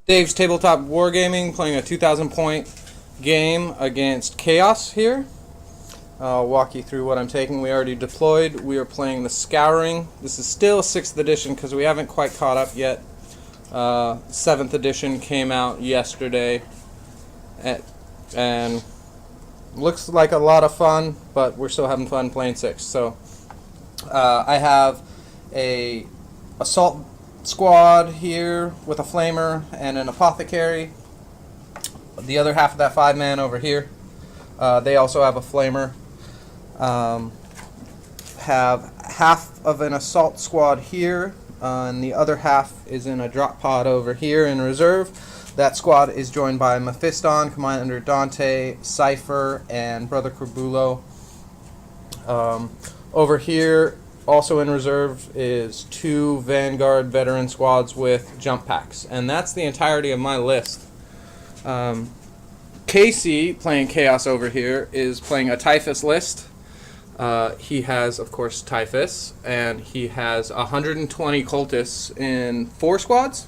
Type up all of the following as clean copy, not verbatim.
Dave's Tabletop Wargaming, playing a 2,000 point game against Chaos here. I'll walk you through what I'm taking. We already deployed. We are playing the Scouring. This is still 6th edition because we haven't quite caught up yet. 7th edition came out yesterday. And looks like a lot of fun, but we're still having fun playing 6. So I have a assault squad here with a flamer and an apothecary. The other half of that 5-man over here, they also have a flamer. Have half of an assault squad here, and the other half is in a drop pod over here in reserve. That squad is joined by Mephiston, Commander Dante, Cypher, and Brother Corbulo. Over here, also in reserve, is 2 Vanguard veteran squads with jump packs. And that's the entirety of my list. Casey, playing Chaos over here, is playing a Typhus list. He has, of course, Typhus, and he has 120 cultists in 4 squads?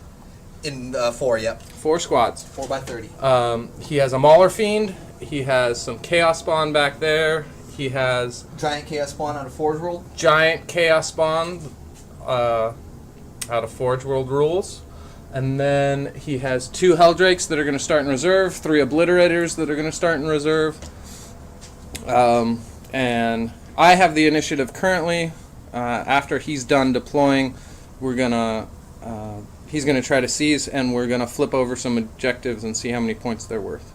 In 4, yep. 4 squads. 4 by 30. He has a Mauler Fiend. He has some Chaos Spawn back there. He has Giant Chaos Spawn out of Forge World. Giant Chaos Spawn out of Forge World rules. And then he has 2 Helldrakes that are going to start in reserve, 3 Obliterators that are going to start in reserve. And I have the initiative currently. After he's done deploying, we're going to... he's going to try to seize, and we're going to flip over some objectives and see how many points they're worth.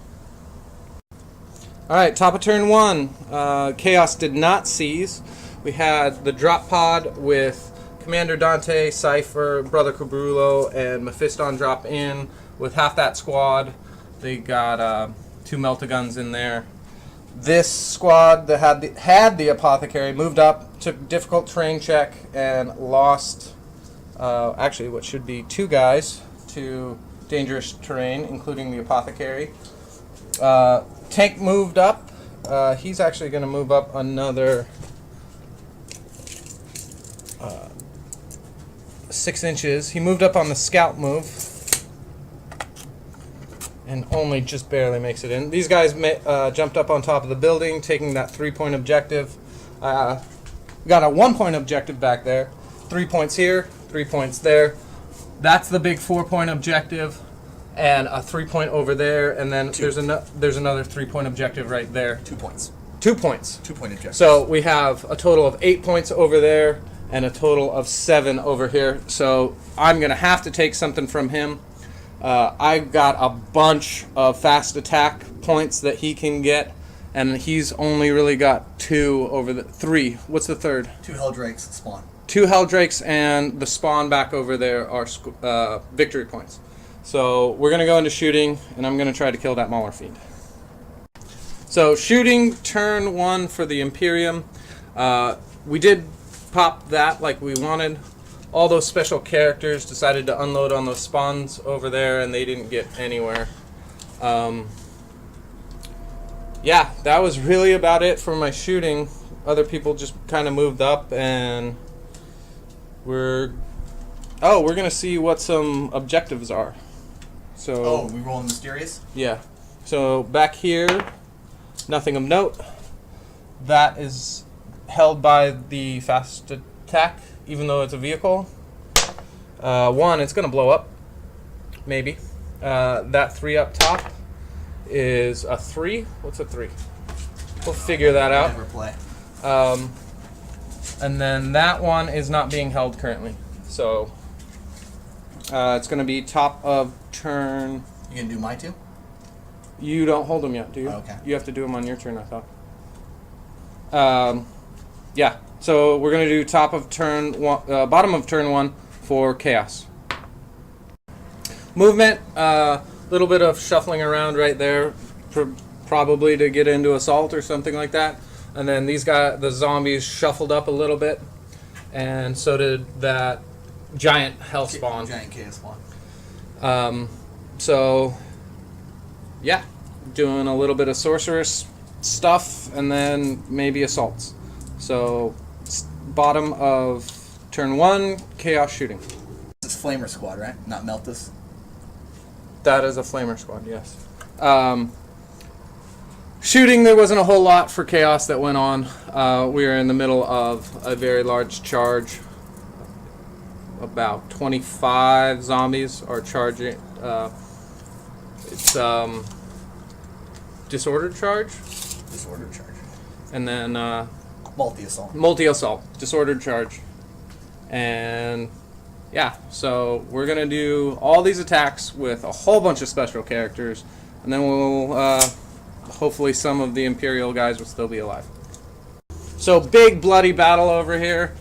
Alright, top of turn 1. Chaos did not seize. We had the drop pod with Commander Dante, Cypher, Brother Corbulo, and Mephiston drop in with half that squad. They got 2 Meltaguns in there. This squad that had the Apothecary moved up, took difficult terrain check, and lost... actually, what should be 2 guys to dangerous terrain, including the Apothecary. Tank moved up. He's actually going to move up another 6 inches. He moved up on the scout move and only just barely makes it in. These guys jumped up on top of the building, taking that 3-point objective. Got a 1-point objective back there. 3 points here. 3 points there. That's the big 4-point objective, and a 3-point over there, and then there's another 3-point objective right there. 2 points. 2 points. 2-point objective. So we have a total of 8 points over there and a total of 7 over here. So I'm gonna have to take something from him. I've got a bunch of fast attack points that he can get, and he's only really got 2 over the 3. What's the third? 2 Helldrakes spawn. 2 Helldrakes and the spawn back over there are victory points. So we're going to go into shooting, and I'm going to try to kill that Mauler Fiend. So shooting, turn 1 for the Imperium. We did pop that like we wanted. All those special characters decided to unload on those spawns over there, and they didn't get anywhere. Yeah, that was really about it for my shooting. Other people just kind of moved up, and... we're gonna see what some objectives are. So we rolling mysterious? yeah. So back here, nothing of note. That is held by the fast attack, even though it's a vehicle. 1, it's gonna blow up. Maybe. That 3 up top is a 3. What's a 3? We'll figure that out. Never play. And then that one is not being held currently. So it's going to be top of turn. You gonna do my 2? You don't hold them yet, do you? Oh, okay. You have to do them on your turn, I thought. Yeah. So we're going to do top of turn 1, bottom of turn 1 for Chaos. Movement. Little bit of shuffling around right there, probably to get into assault or something like that. And then these guys, the zombies, shuffled up a little bit, and so did that giant hell spawn. Giant chaos spawn. So, yeah, doing a little bit of sorceress stuff, and then maybe assaults. So, bottom of turn 1, chaos shooting. It's Flamer Squad, right? Not Meltus. That is a flamer squad, yes. Shooting, there wasn't a whole lot for Chaos that went on. We were in the middle of a very large charge. About 25 zombies are charging. It's disordered charge. Disordered charge. And then Multi-assault. multi-assault, disordered charge. And yeah, so we're going to do all these attacks with a whole bunch of special characters. And then we'll, hopefully some of the Imperial guys will still be alive. So big bloody battle over here.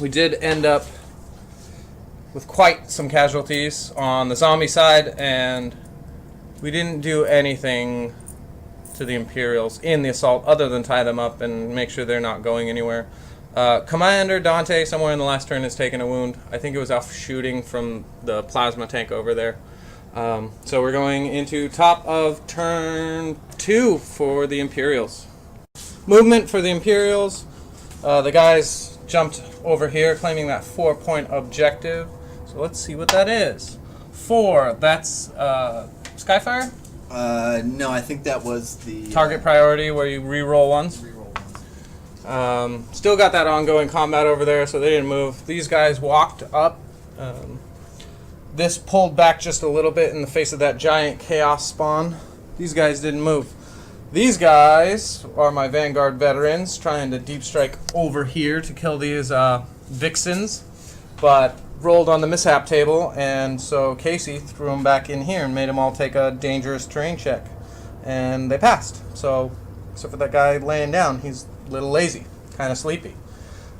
We did end up with quite some casualties on the zombie side, and we didn't do anything to the Imperials in the assault other than tie them up and make sure they're not going anywhere. Commander Dante, somewhere in the last turn, has taken a wound. I think it was off shooting from the plasma tank over there. So we're going into top of turn 2 for the Imperials. Movement for the Imperials. The guys jumped over here claiming that 4-point objective. So let's see what that is. 4, that's Skyfire? No, I think that was the... Target priority where you re-roll ones. Reroll ones. Still got that ongoing combat over there, so they didn't move. These guys walked up. This pulled back just a little bit in the face of that giant chaos spawn. These guys didn't move. These guys are my Vanguard veterans trying to deep strike over here to kill these Vixens, but rolled on the mishap table, and so Casey threw them back in here and made them all take a dangerous terrain check, and they passed. So except for that guy laying down, he's a little lazy, kind of sleepy.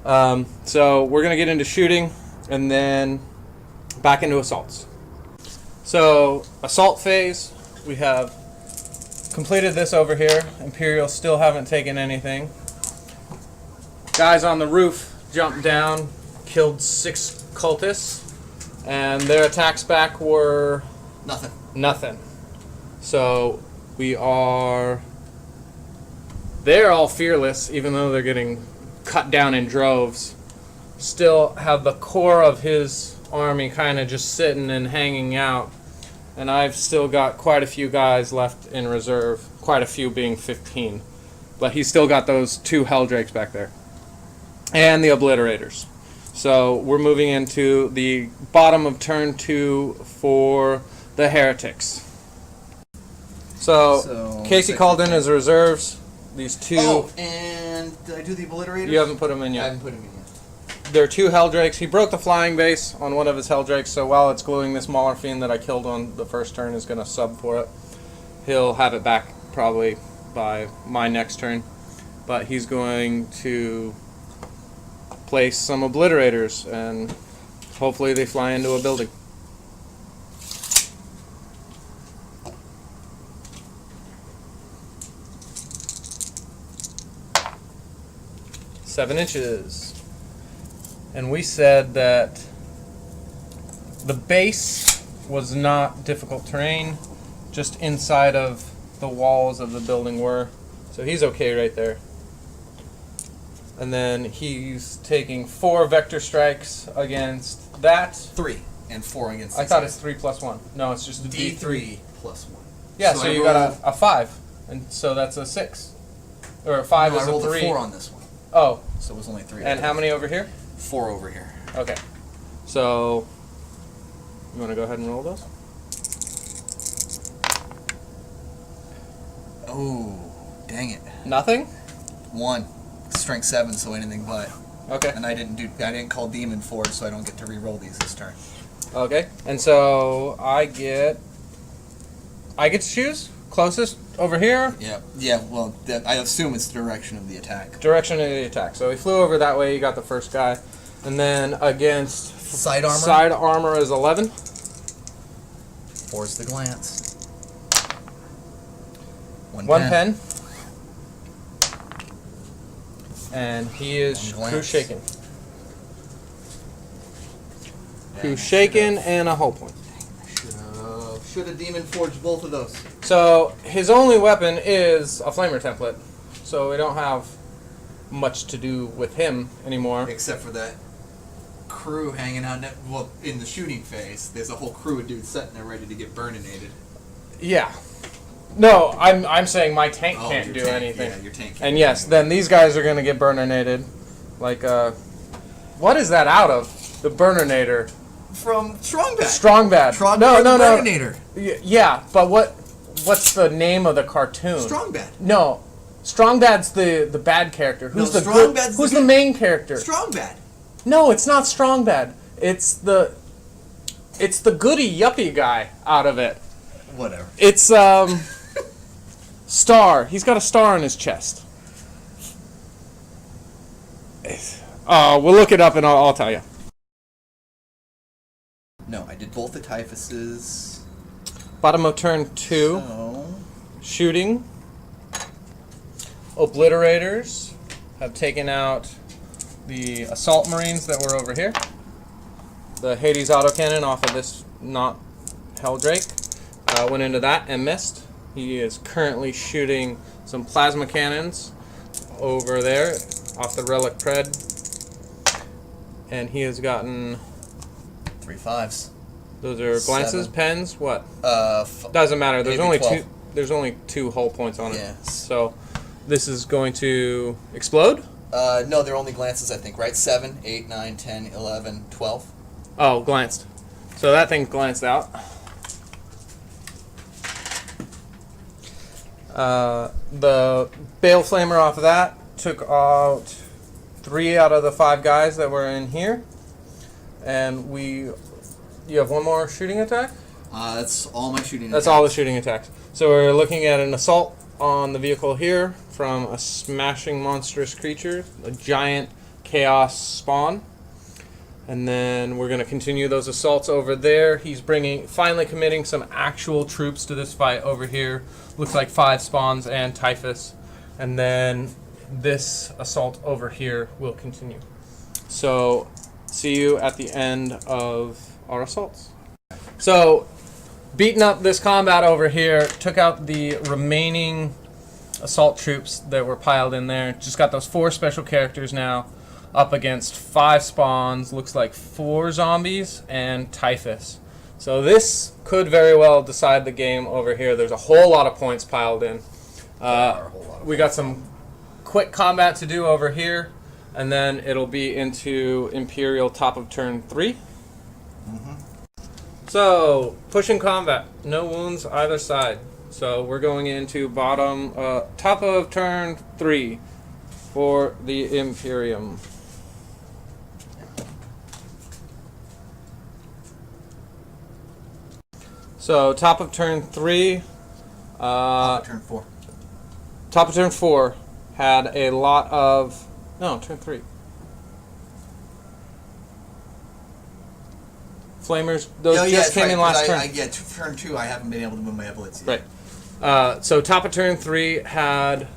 So we're going to get into shooting and then back into assaults. So assault phase, we have completed this over here. Imperials still haven't taken anything. Guys on the roof jumped down, killed 6 cultists, and their attacks back were nothing. So they're all fearless, even though they're getting cut down in droves. Still have the core of his army kind of just sitting and hanging out. And I've still got quite a few guys left in reserve, quite a few being 15. But he's still got those 2 Helldrakes back there. And the Obliterators. So we're moving into the bottom of turn 2 for the Heretics. So Casey called in his reserves. These 2... Oh, and did I do the Obliterators? You haven't put them in yet. I haven't put them in yet. There are 2 Helldrakes. He broke the flying base on one of his Helldrakes, so while it's gluing, this Mauler Fiend that I killed on the first turn is going to sub for it. He'll have it back probably by my next turn, but he's going to place some Obliterators, and hopefully they fly into a building. Seven inches. And we said that the base was not difficult terrain, just inside of the walls of the building were. So he's okay right there. And then he's taking 4 vector strikes against that. 3 and 4 against. I thought it's 3 plus 1. No, it's just a D3 plus 1. Yeah, so you got a 5, and so that's a 6, or a 5 is a 3. I rolled a 4 on this one. Oh, so it was only 3. And how many over here? 4 over here. Okay, so you want to go ahead and roll those? Oh, dang it! Nothing. 1, strength 7, so anything but. Okay. And I didn't call Demon Forge, so I don't get to re-roll these this turn. Okay, and so I get to choose closest over here. Yeah. Well, I assume it's the direction of the attack. Direction of the attack. So he flew over that way. He got the first guy, and then against side armor. Side armor is 11. Force the glance. 1 pen. And he is crew shaken. Crew shaken and a hull point. Should have Demon Forged both of those. So his only weapon is a flamer template. So we don't have much to do with him anymore. Except for that crew hanging out. Well, in the shooting phase, there's a whole crew of dudes sitting there ready to get burninated. Yeah. No, I'm saying my tank Oh, can't your do tank, anything. yeah, your tank can't And do yes, anything. then these guys are going to get burninated. Like, what is that out of? The burninator. From Strongbad. Strongbad. Strongbad No. Burninator. Yeah, but what's the name of the cartoon? Strongbad. No. Strongbad's the bad character. Who's No, the good, Strongbad's Who's the the main character? Strongbad. No, it's not Strongbad. It's the goody yuppie guy out of it. Whatever. It's Star. He's got a star on his chest. We'll look it up and I'll tell you. No, I did both the Typhuses. Bottom of turn 2. So, Shooting. Obliterators have taken out the assault marines that were over here. The Hades autocannon off of this not Helldrake went into that and missed. He is currently shooting some plasma cannons over there off the Relic Pred. And he has gotten... 3 5s. Those are glances, 7. pens, what? Doesn't Doesn't matter. There's maybe only 12. two. There's only 2 hull points on it. Yeah. So this is going to explode. No, they're only glances, I think, right? 7, 8, 9, 10, 11, 12. Oh, glanced. So that thing glanced out. The Bale Flamer off of that took out 3 out of the 5 guys that were in here. And you have one more shooting attack? That's all my shooting. That's all the shooting attacks. So we're looking at an assault on the vehicle here from a smashing monstrous creature, a giant chaos spawn. And then we're going to continue those assaults over there. He's finally committing some actual troops to this fight over here. Looks like 5 spawns and Typhus. And then this assault over here will continue. So see you at the end of our assaults. So beating up this combat over here, took out the remaining assault troops that were piled in there. Just got those 4 special characters now. Up against 5 spawns, looks like 4 zombies, and Typhus. So this could very well decide the game over here. There's a whole lot of points piled in. We got some quick combat to do over here, and then it'll be into Imperial top of turn 3. So, pushing combat. No wounds either side. So we're going into top of turn 3 for the Imperium. So top of turn 3. Turn 4. Top of turn 4 had a lot of... No, turn 3. Flamers, those just came in last turn. Turn 2, I haven't been able to move my eblets yet. Right. So top of turn 3 had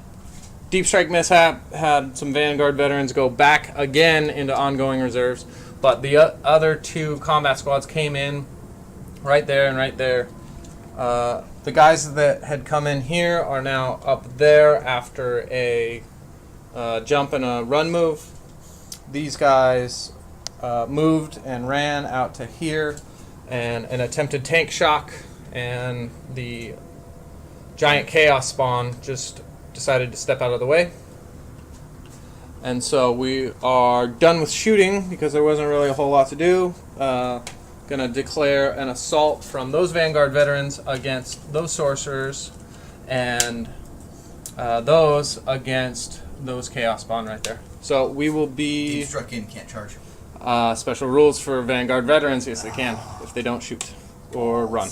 Deep Strike Mishap, had some Vanguard veterans go back again into ongoing reserves, but the other 2 combat squads came in right there and right there. The guys that had come in here are now up there after a jump and a run move. These guys moved and ran out to here, and an attempted tank shock, and the giant chaos spawn just decided to step out of the way. And so we are done with shooting because there wasn't really a whole lot to do. Gonna declare an assault from those Vanguard veterans against those sorcerers, and those against those chaos spawn right there. So we will be... Deep struck in, can't charge. Special rules for Vanguard veterans, yes they can, if they don't shoot or run.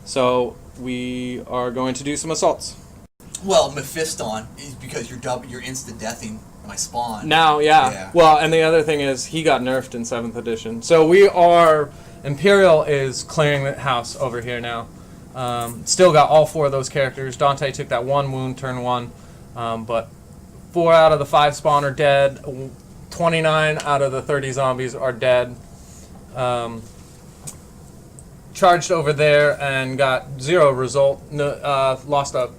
So we are going to do some assaults. Well, Mephiston is because you're instant-deathing my spawn. Now, yeah. Well, and the other thing is he got nerfed in 7th edition. So we are... Imperial is clearing the house over here now. Still got all 4 of those characters. Dante took that 1 wound turn 1, but 4 out of the 5 spawn are dead. 29 out of the 30 zombies are dead. Charged over there and got 0 result. Lost a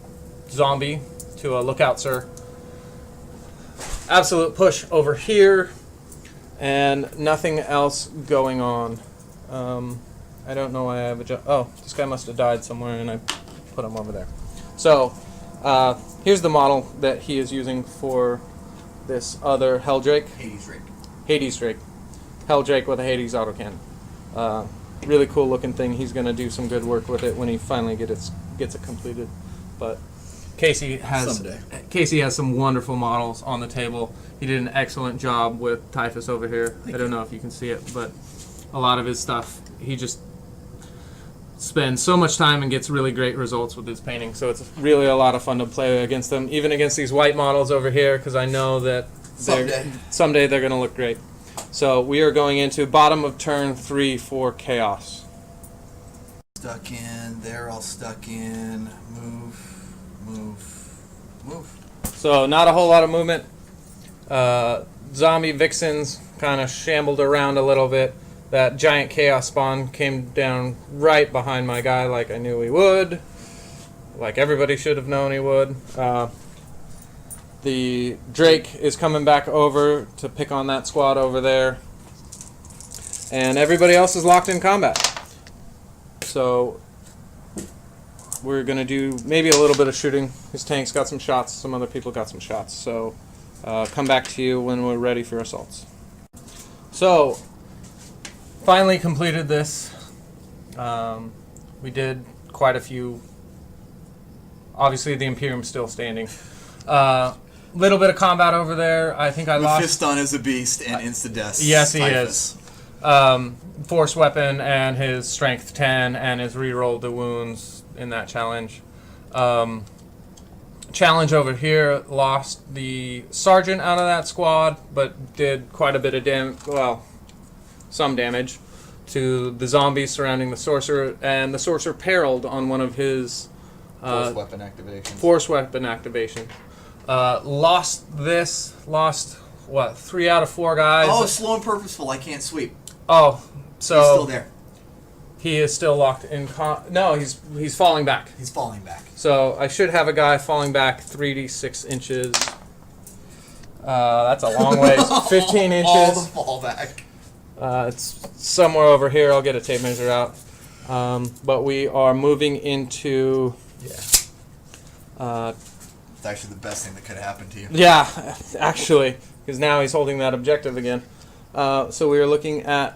zombie to a lookout, sir. Absolute push over here. and nothing else going on. I don't know why I have a oh, this guy must have died somewhere and I put him over there. So here's the model that he is using for this other Helldrake. Hades Drake. Helldrake with a Hades autocannon. Really cool looking thing. He's going to do some good work with it when he finally gets it completed. But Casey has some wonderful models on the table. He did an excellent job with Typhus over here. I don't know if you can see it, but a lot of his stuff, he just spends so much time and gets really great results with his painting. So it's really a lot of fun to play against them, even against these white models over here, because I know that someday they're going to look great. So we are going into bottom of turn 3 for Chaos. Stuck in, they're all stuck in. Move, move, move. So not a whole lot of movement. Zombie Vixens kind of shambled around a little bit. That giant Chaos spawn came down right behind my guy like I knew he would. Like everybody should have known he would. The Drake is coming back over to pick on that squad over there. And everybody else is locked in combat. So we're going to do maybe a little bit of shooting. His tank's got some shots. Some other people got some shots. So come back to you when we're ready for assaults. So finally completed this. We did quite a few. Obviously the Imperium's still standing. Little bit of combat over there. I think I lost. Mephiston is a beast and insta-death. Yes, he is. Force weapon and his strength 10 and his reroll the wounds in that challenge. Challenge over here lost the sergeant out of that squad, but did quite a bit of damage. Well, some damage to the zombies surrounding the sorcerer, and the sorcerer periled on one of his Force weapon activation. Lost what, 3 out of 4 guys. Oh, slow and purposeful. I can't sweep. Oh, so he's still there. He is still locked in. No, he's falling back. He's falling back. So I should have a guy falling back 3d6 inches. That's a long ways. 15 inches. All the fall back. It's somewhere over here. I'll get a tape measure out. But we are moving into. It's actually the best thing that could happen to you. Yeah, actually, because now he's holding that objective again. So we are looking at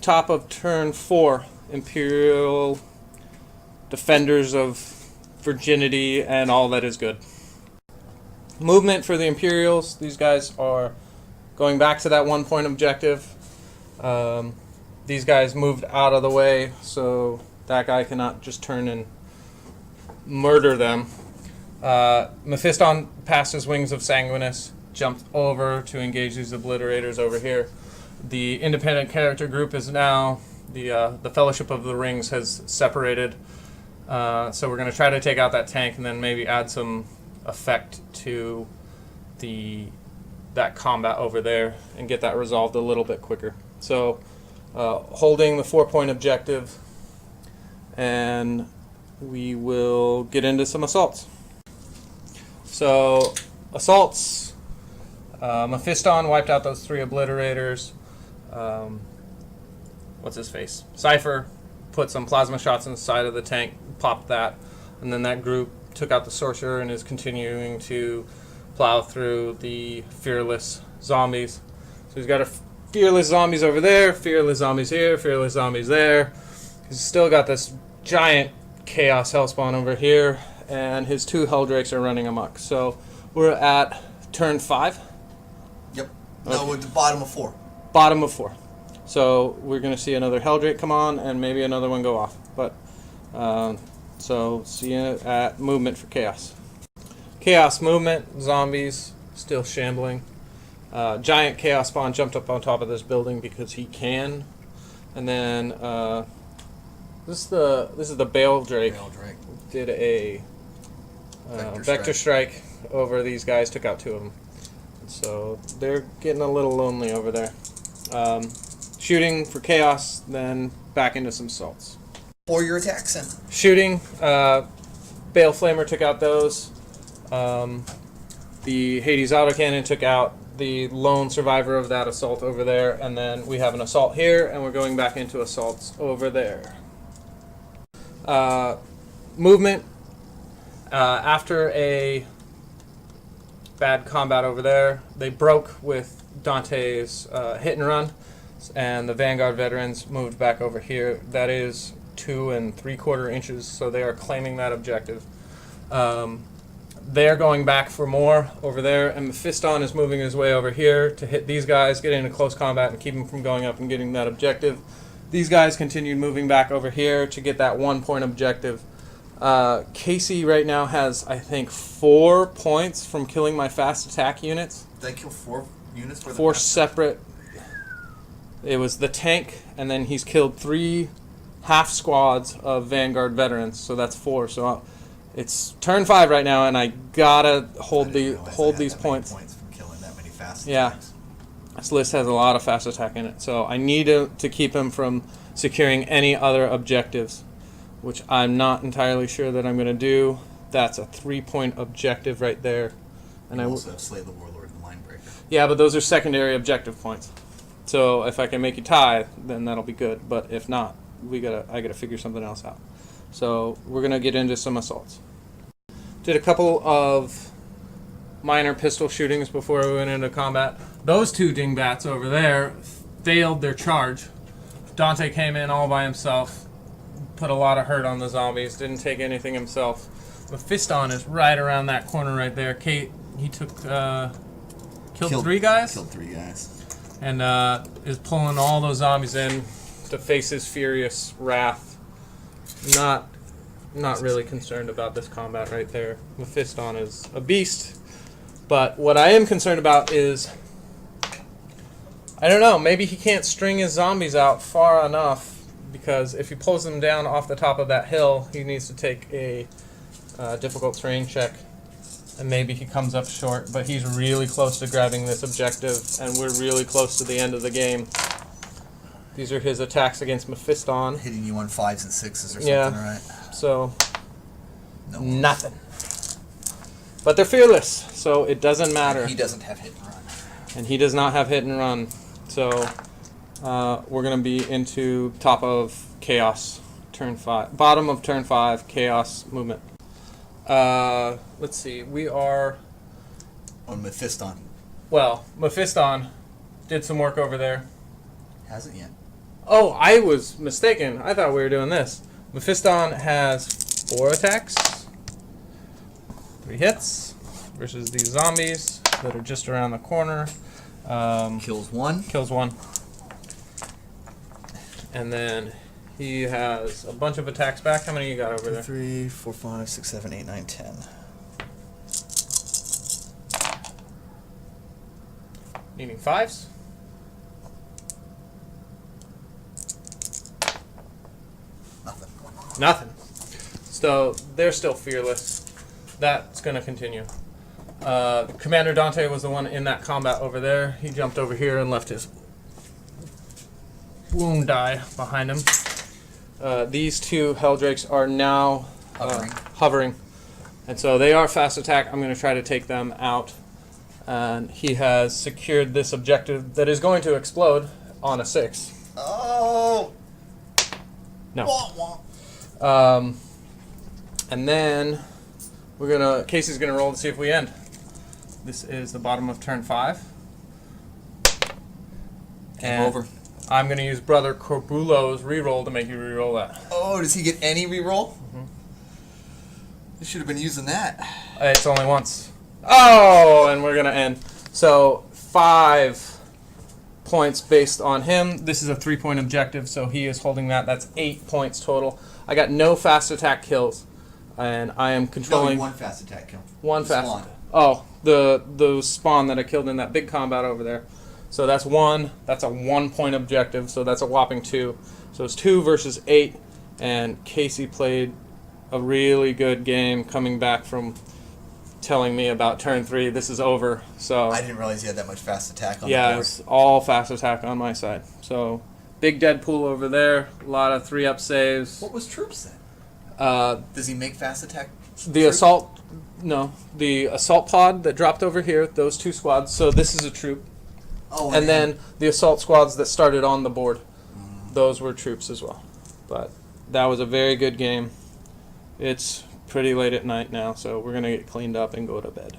top of turn 4, Imperial Defenders of Virginity and all that is good. Movement for the Imperials. These guys are going back to that 1-point objective. These guys moved out of the way, so that guy cannot just turn and murder them. Mephiston passed his Wings of Sanguinus, jumped over to engage these obliterators over here. The independent character group is now, the Fellowship of the Rings has separated. So we're going to try to take out that tank and then maybe add some effect to that combat over there and get that resolved a little bit quicker. So holding the 4-point objective, and we will get into some assaults. So assaults, Mephiston wiped out those 3 obliterators. What's his face? Cypher put some plasma shots in the side of the tank, popped that, and then that group took out the sorcerer and is continuing to plow through the fearless zombies. So he's got a fearless zombies over there, fearless zombies here, fearless zombies there. He's still got this giant chaos hellspawn over here, and his 2 Helldrakes are running amok. So we're at turn 5. Yep. Okay. No, at the bottom of 4. Bottom of 4. So we're going to see another Helldrake come on and maybe another one go off. But so see you at movement for Chaos. Chaos movement, zombies still shambling. Giant Chaos spawn jumped up on top of this building because he can. And then this is the Bale Drake. Did a vector strike over these guys, took out 2 of them. So they're getting a little lonely over there. Shooting for Chaos, then back into some assaults. Or your attacks in. Shooting, Bale Flamer took out those. The Hades autocannon took out the lone survivor of that assault over there, and then we have an assault here, and we're going back into assaults over there. Movement. After a bad combat over there, they broke with Dante's hit and run, and the Vanguard veterans moved back over here. That is 2 3/4 inches, so they are claiming that objective. They're going back for more over there, and Mephiston is moving his way over here to hit these guys, get into close combat, and keep them from going up and getting that objective. These guys continued moving back over here to get that 1-point objective. Casey right now has, I think, 4 points from killing my fast attack units. Did I kill 4 units? 4 separate. It was the tank, and then he's killed 3 half squads of Vanguard veterans, so that's 4. So it's turn 5 right now, and I gotta hold these points. From killing that many fast Yeah, attacks. this list has a lot of fast attack in it, so I need to keep him from securing any other objectives, which I'm not entirely sure that I'm going to do. That's a 3-point objective right there, and You I also have Slay the Warlord and Linebreaker. yeah, but those are secondary objective points. So if I can make you tie, then that'll be good. But if not, I gotta figure something else out. So we're gonna get into some assaults. Did a couple of minor pistol shootings before we went into combat. Those 2 dingbats over there failed their charge. Dante came in all by himself, put a lot of hurt on the zombies, didn't take anything himself. Mephiston is right around that corner right there. Kate, he took killed 3 guys. Killed 3 guys. And is pulling all those zombies in to face his furious wrath. Not really concerned about this combat right there. Mephiston is a beast. But what I am concerned about is, I don't know, maybe he can't string his zombies out far enough, because if he pulls them down off the top of that hill, he needs to take a difficult terrain check, and maybe he comes up short, but he's really close to grabbing this objective, and we're really close to the end of the game. These are his attacks against Mephiston. Hitting you on 5s and 6s or something, Yeah. right? So, No. nothing. But they're fearless, so it doesn't matter. He doesn't have hit and run. And he does not have hit and run. So, we're going to be into top of Chaos, turn 5. Bottom of turn 5, Chaos movement. Let's see, we are... On Mephiston. Well, Mephiston did some work over there. Hasn't yet. Oh, I was mistaken. I thought we were doing this. Mephiston has 4 attacks, 3 hits, versus these zombies that are just around the corner. Kills 1. Kills 1. And then he has a bunch of attacks back. How many you got over there? 3, 4, 5, 6, 7, 8, 9, 10. Needing 5s. Nothing. So they're still fearless. That's going to continue. Commander Dante was the one in that combat over there. He jumped over here and left his wound die behind him. These 2 Helldrakes are now hovering. And so they are fast attack. I'm going to try to take them out. And he has secured this objective that is going to explode on a 6. Oh! No. Wah, wah. And then Casey's gonna roll to see if we end. This is the bottom of turn 5. Game over. I'm gonna use Brother Corbulo's reroll to make you reroll that. Oh, does he get any reroll? Mm-hmm. You should have been using that. It's only once. Oh, and we're gonna end. So 5 points based on him. This is a 3-point objective, so he is holding that. That's 8 points total. I got no fast attack kills, and I am controlling... No, 1 fast attack kill. 1 The fast spawn. attack. Oh, the spawn that I killed in that big combat over there. So that's 1. That's a 1-point objective, so that's a whopping 2. So it's 2 versus 8, and Casey played a really good game coming back from telling me about turn 3. This is over. So I didn't realize you had that much fast attack on the yeah, board. it's all fast attack on my side. So big Deadpool over there. A lot of 3-up saves. What was troops then? Uh, Does he make fast attack? the assault No, the assault pod that dropped over here, those 2 squads. So this is a troop. Oh, And then the assault squads that started on the board, those were troops as well. But that was a very good game. It's pretty late at night now, so we're going to get cleaned up and go to bed.